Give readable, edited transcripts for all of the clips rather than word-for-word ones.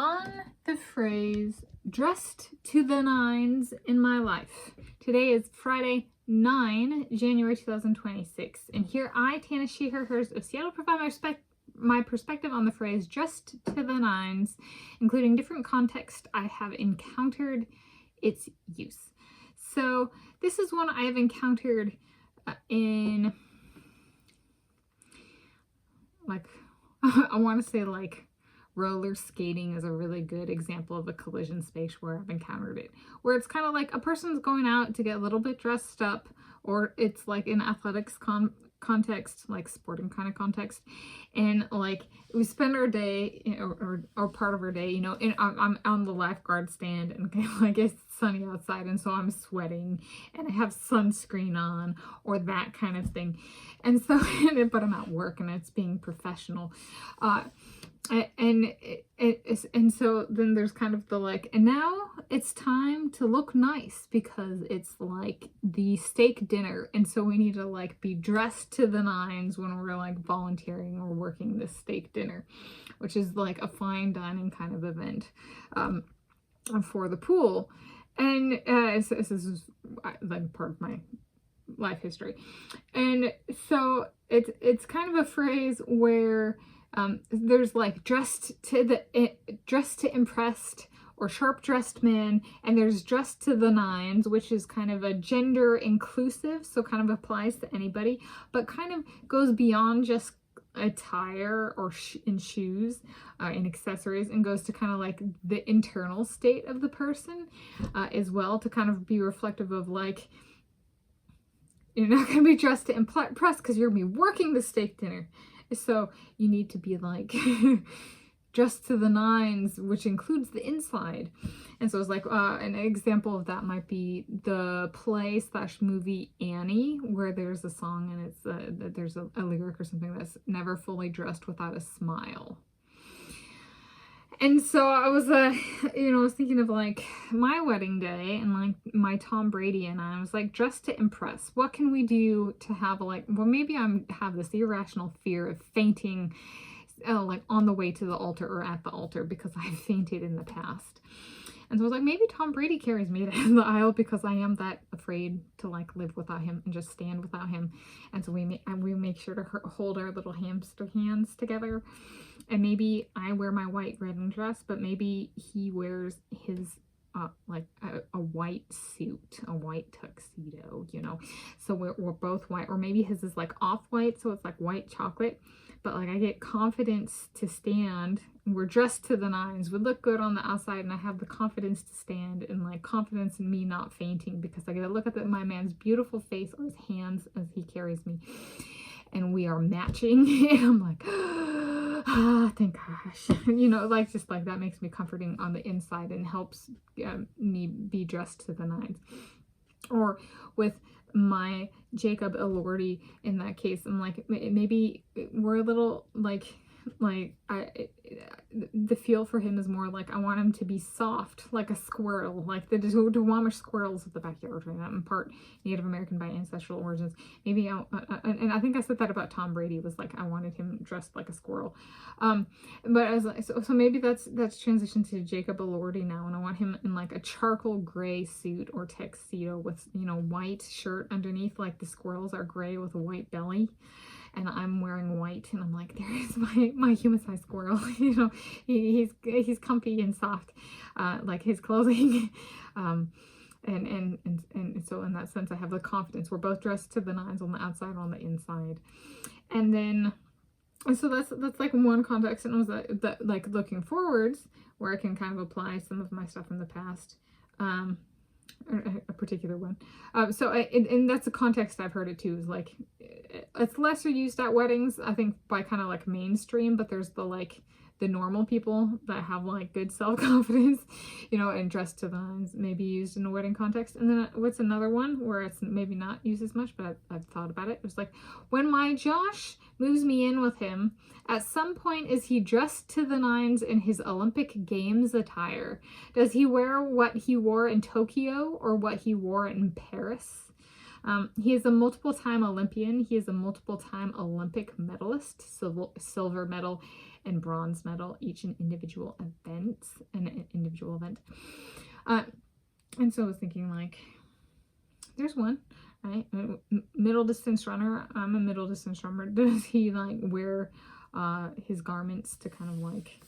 on the phrase dressed to the nines in my life. Today is Friday, January 2026, and here I, Tanis Coralee of Seattle, provide my perspective on the phrase dressed to the nines, including different contexts I have encountered its use. So this is one I have encountered in, like, I want to say like roller skating is a really good example of a collision space where I've encountered it, where it's kind of like a person's going out to get a little bit dressed up, or it's like in athletics context, like sporting kind of context, and like we spend our day or part of our day, you know, and I'm on the lifeguard stand, and like it's sunny outside, and so I'm sweating and I have sunscreen on or that kind of thing, and so but I'm at work and it's being professional, and so then there's kind of the like, and now it's time to look nice because it's like the steak dinner, and so we need to like be dressed to the nines when we're like volunteering or working this steak dinner, which is like a fine dining kind of event for the pool. And this is like part of my life history, and so it's kind of a phrase where there's like dressed to impressed or sharp dressed man, and there's dressed to the nines, which is kind of a gender inclusive, so kind of applies to anybody, but kind of goes beyond just attire or in shoes and accessories, and goes to kind of like the internal state of the person as well, to kind of be reflective of like, you're not going to be dressed to impress because you're going to be working the steak dinner. So you need to be like dressed to the nines, which includes the inside. And so it's like an example of that might be the play / movie Annie, where there's a song and it's there's a lyric or something that's never fully dressed without a smile. And so I was, I was thinking of like my wedding day and like my Tom Brady, and I was like, dressed to impress. What can we do to have like, well, maybe have this irrational fear of fainting, like on the way to the altar or at the altar, because I've fainted in the past. And so I was like, maybe Tom Brady carries me down the aisle because I am that afraid to like live without him and just stand without him. And so we make sure to hold our little hamster hands together. And maybe I wear my white wedding dress, but maybe he wears his like a white suit, a white tuxedo, you know. So we're both white, or maybe his is like off-white, so it's like white chocolate. But like I get confidence to stand. We're dressed to the nines. We look good on the outside, and I have the confidence to stand, and like confidence in me not fainting, because I get to look at my man's beautiful face or his hands as he carries me, and we are matching. And I'm like, thank gosh, you know, like just like that makes me comforting on the inside and helps me be dressed to the nines. Or with my Jacob Elordi, in that case, I'm like, maybe we're a little like the feel for him is more like I want him to be soft, like a squirrel, like the Duwamish squirrels of the backyard. Right? I'm part Native American by ancestral origins. Maybe and I think I said that about Tom Brady, was like I wanted him dressed like a squirrel. But as so maybe that's transitioned to Jacob Elordi now, and I want him in like a charcoal gray suit or tuxedo with, you know, white shirt underneath, like the squirrels are gray with a white belly. And I'm wearing white, and I'm like, there is my human-sized squirrel. You know, he's comfy and soft, like his clothing, and so in that sense, I have the confidence. We're both dressed to the nines on the outside, on the inside, and then, and so that's like one context. And it was that like looking forwards, where I can kind of apply some of my stuff in the past. A particular one. And that's a context I've heard it too, is like it's lesser used at weddings, I think, by kind of like mainstream, but there's the like the normal people that have like good self-confidence, you know, and dressed to the nines, maybe used in a wedding context. And then what's another one where it's maybe not used as much, but I've thought about it. It was like, when my Josh moves me in with him, at some point is he dressed to the nines in his Olympic Games attire? Does he wear what he wore in Tokyo or what he wore in Paris? He is a multiple-time Olympian. He is a multiple-time Olympic medalist, silver medal, and bronze medal each in individual events, an individual event. And so I was thinking, like, there's one, right? Middle distance runner. I'm a middle distance runner. Does he like wear his garments to kind of like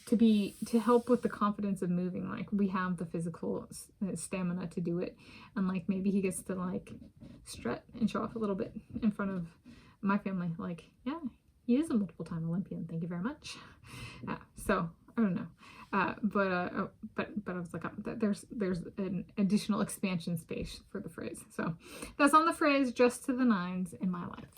to help with the confidence of moving? Like, we have the physical stamina to do it, and like maybe he gets to like strut and show off a little bit in front of my family. Like, yeah, he is a multiple time Olympian. Thank you very much. So I don't know. But I was like, there's an additional expansion space for the phrase. So that's on the phrase just to the nines in my life.